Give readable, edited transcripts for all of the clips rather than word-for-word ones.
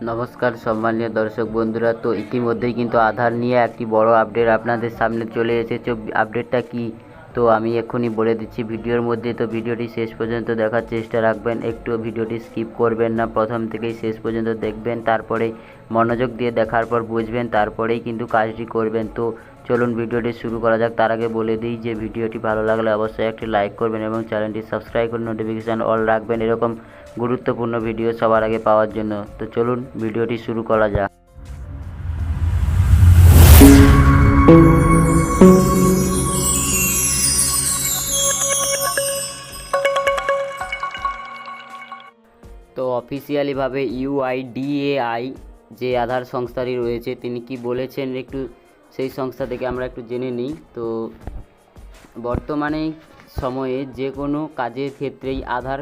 নমস্কার সম্মানীয় দর্শক বন্ধুরা। তো ইতিমধ্যেই কিন্তু আধার নিয়ে একটি বড় আপডেট আপনাদের সামনে চলে এসেছে। আপডেটটা কি তো আমি এক্ষুনি বলে দিচ্ছি ভিডিওর মধ্যে। তো ভিডিওটি শেষ পর্যন্ত দেখার চেষ্টা রাখবেন, একটু ভিডিওটি স্কিপ করবেন না, প্রথম থেকেই শেষ পর্যন্ত দেখবেন, তারপরে মনোযোগ দিয়ে দেখার পর বুঝবেন, তারপরেই কিন্তু কাজটি করবেন। তো চলুন ভিডিওটি শুরু করা যাক। তার আগে বলে দিই যে ভিডিওটি ভালো লাগলে অবশ্যই একটি লাইক করবেন এবং চ্যানেলটি সাবস্ক্রাইব করে নোটিফিকেশান অল রাখবেন এরকম গুরুত্বপূর্ণ ভিডিও সবার আগে পাওয়ার জন্য। তো চলুন ভিডিওটি শুরু করা যাক। তো অফিসিয়ালিভাবে ইউআইডিএআই যে আধার সংস্থাটি রয়েছে তিনি কি বলেছেন একটু সেই সংস্থা থেকে আমরা একটু জেনে নিই। তো বর্তমানে সময়ে যে কোনো কাজের ক্ষেত্রেই আধার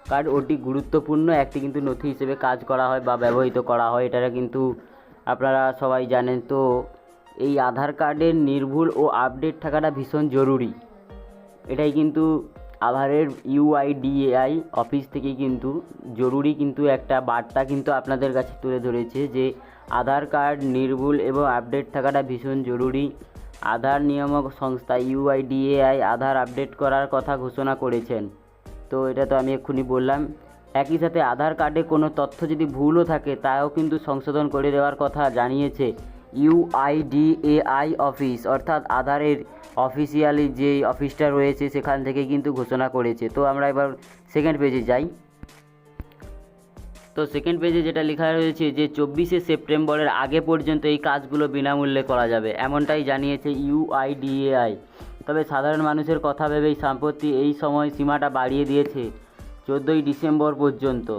কার্ড অতি গুরুত্বপূর্ণ একটি কিন্তু নথি হিসেবে কাজ করা হয় বা ব্যবহৃত করা হয়, এটা কিন্তু আপনারা সবাই জানেন। তো এই আধার কার্ডের নির্ভুল ও আপডেট থাকাটা ভীষণ জরুরি, এটাই কিন্তু আধারের ইউআইডিএআই অফিস থেকে কিন্তু জরুরি কিন্তু একটা বার্তা কিন্তু আপনাদের কাছে তুলে ধরেছে যে আধার কার্ড নির্ভুল এবং আপডেট থাকাটা ভীষণ জরুরি। আধার নিয়ামক সংস্থা ইউআইডিএআই আধার আপডেট করার কথা ঘোষণা করেছেন। তো এটা তো আমি এক্ষুনি বললাম। একই সাথে আধার কার্ডে কোনো তথ্য যদি ভুলও থাকে তাও কিন্তু সংশোধন করে দেওয়ার কথা জানিয়েছে ইউআইডিএআই অফিস, অর্থাৎ আধারের অফিসিয়ালি যে অফিসটা রয়েছে সেখান থেকে কিন্তু ঘোষণা করেছে। তো আমরা এবার সেকেন্ড পেজে যাই। তো সেকেন্ড পেজে যেটা লেখা রয়েছে যে 24শে সেপ্টেম্বরের আগে পর্যন্ত এই কাজগুলো বিনামূল্যে করা যাবে, এমনটাই জানিয়েছে ইউআইডিএআই। তবে সাধারণ মানুষের কথা ভেবেই সম্প্রতি এই সময় সীমাটা বাড়িয়ে দিয়েছে 14ই ডিসেম্বর পর্যন্ত।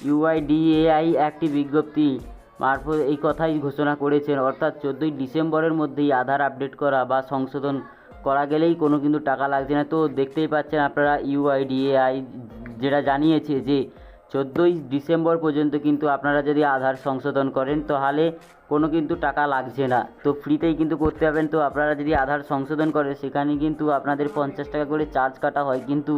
ইউআইডিএআই একটি বিজ্ঞপ্তি মারফত এই কথাই ঘোষণা করেছেন, অর্থাৎ 14ই ডিসেম্বরের মধ্যেই আধার আপডেট করা বা সংশোধন করা গেলেই কোনো কিন্তু টাকা লাগছে না। তো দেখতেই পাচ্ছেন আপনারা ইউআইডিএআই যেটা জানিয়েছে যে 14ই ডিসেম্বর পর্যন্ত কিন্তু আপনারা যদি আধার সংশোধন করেন তাহলে কোনো কিন্তু টাকা লাগছে না, তো ফ্রিতেই কিন্তু করতে পারবেন। তো আপনারা যদি আধার সংশোধন করেন সেখানে কিন্তু আপনাদের 50 টাকা করে চার্জ কাটা হয়, কিন্তু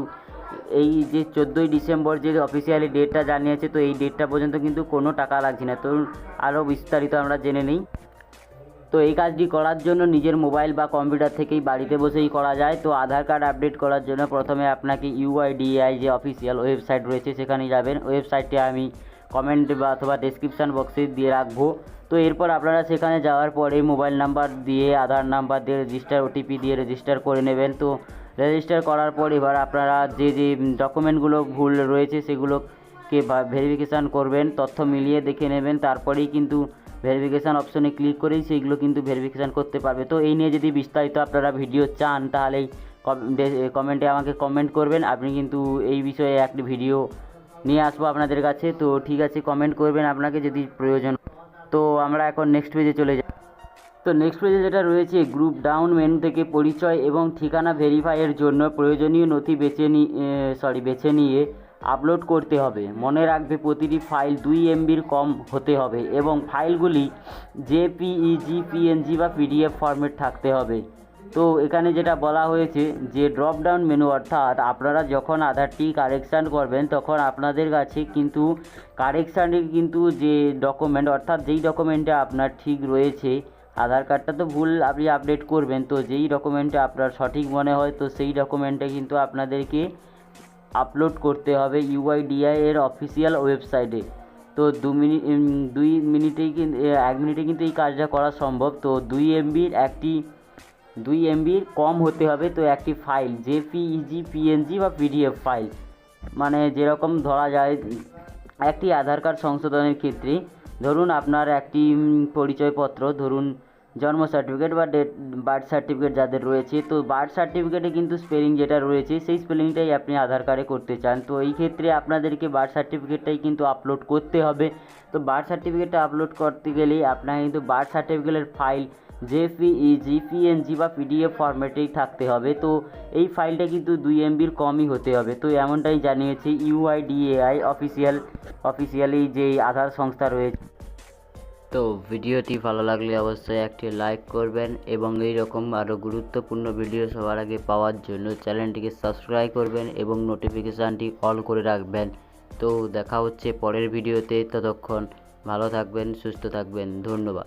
এই যে 14ই ডিসেম্বর যে অফিসিয়ালি ডেটটা জানিয়েছে তো এই ডেটটা পর্যন্ত কিন্তু কোনো টাকা লাগছে না। তো আরও বিস্তারিত আমরা জেনে নিই। তো এই কাজটি করার জন্য নিজের মোবাইল বা কম্পিউটার থেকেই বাড়িতে বসেই করা যায়। তো আধার কার্ড আপডেট করার জন্য প্রথমে আপনাকে ইউআইডিএআই যে অফিসিয়াল ওয়েবসাইট রয়েছে সেখানে যাবেন। ওয়েবসাইটটি আমি কমেন্ট বা অথবা ডেসক্রিপশান বক্সে দিয়ে রাখবো। তো এরপর আপনারা সেখানে যাওয়ার পরে মোবাইল নাম্বার দিয়ে আধার নাম্বার দিয়ে রেজিস্টার ওটিপি দিয়ে রেজিস্টার করে নেবেন। তো রেজিস্টার করার পর এবার আপনারা যে ডকুমেন্টগুলো ভুল রয়েছে সেগুলোকে ভেরিফিকেশান করবেন, তথ্য মিলিয়ে দেখে নেবেন, তারপরেই কিন্তু ভেরিফিকেশান অপশনে ক্লিক করেই সেইগুলো কিন্তু ভেরিফিকেশান করতে পারবে। তো এই নিয়ে যদি বিস্তারিত আপনারা ভিডিও চান তাহলেই কমেন্টে আমাকে কমেন্ট করবেন, আপনি কিন্তু এই বিষয়ে একটি ভিডিও নিয়ে আসবো আপনাদের কাছে। তো ঠিক আছে, কমেন্ট করবেন আপনাকে যদি প্রয়োজন। তো আমরা এখন নেক্সট পেজে চলে যাই। তো নেক্সট পেজে যেটা রয়েছে গ্রুপ ডাউন মেনু থেকে পরিচয় এবং ঠিকানা ভেরিফাইয়ের জন্য প্রয়োজনীয় নথি বেছে নিয়ে আপলোড করতে হবে। মনে রাখবে প্রতিটি ফাইল 2 MBর কম হতে হবে এবং ফাইলগুলি জেপিইজি, পিএনজি বা পিডিএফ ফরম্যাট থাকতে হবে। তো এখানে যেটা বলা হয়েছে যে ড্রপ ডাউন মেনু, অর্থাৎ আপনারা যখন আধারটি কারেকশান করবেন তখন আপনাদের কাছে কিন্তু কারেকশানের কিন্তু যে ডকুমেন্ট, অর্থাৎ যেই ডকুমেন্টে আপনার ঠিক রয়েছে, আধার কার্ডটা তো ভুল আপনি আপডেট করবেন, তো যেই ডকুমেন্টটা আপনার সঠিক মনে হয় তো সেই ডকুমেন্টটা কিন্তু আপনাদেরকে আপলোড করতে হবে ইউআইডিএআই এর অফিসিয়াল ওয়েবসাইটে। তো 1 মিনিটেই কিন্তু 1 মিনিটে কিন্তু এই কাজটা করা সম্ভব। তো 2 MBর কম হতে হবে। তো একটি ফাইল জেপিইজি, পিএনজি বা পিডিএফ ফাইল, মানে যেরকম ধরা যায় একটি আধার কার্ড সংশোধনের ক্ষেত্রে ধরুন আপনার একটি পরিচয়পত্র, ধরুন জন্ম সার্টিফিকেট বা বার্থ সার্টিফিকেট যাদের রয়েছে, তো বার্থ সার্টিফিকেটে কিন্তু স্পেলিং যেটা রয়েছে সেই স্পেলিংটাই আপনি আধার কার্ডে করতে চান, তো এই ক্ষেত্রে আপনাদেরকে বার্থ সার্টিফিকেটটাই কিন্তু আপলোড করতে হবে। তো বার্থ সার্টিফিকেটটা আপলোড করতে গেলেই আপনার কিন্তু বার্থ সার্টিফিকেটের ফাইল জেপিইজি, পিএনজি বা পিডিএফ ফরম্যাটেই থাকতে হবে। তো এই ফাইলটা কিন্তু 2 MBর কমই হতে হবে। তো এমনটাই জানিয়েছে ইউআইডিএআই অফিসিয়ালি যে আধার সংস্থা রয়েছে। তো ভিডিওটি ভালো লাগলে অবশ্যই একটি লাইক করবেন এবং এই রকম আরও গুরুত্বপূর্ণ ভিডিও সবার আগে পাওয়ার জন্য চ্যানেলটিকে সাবস্ক্রাইব করবেন এবং নোটিফিকেশানটি অল করে রাখবেন। তো দেখা হচ্ছে পরের ভিডিওতে, ততক্ষণ ভালো থাকবেন, সুস্থ থাকবেন, ধন্যবাদ।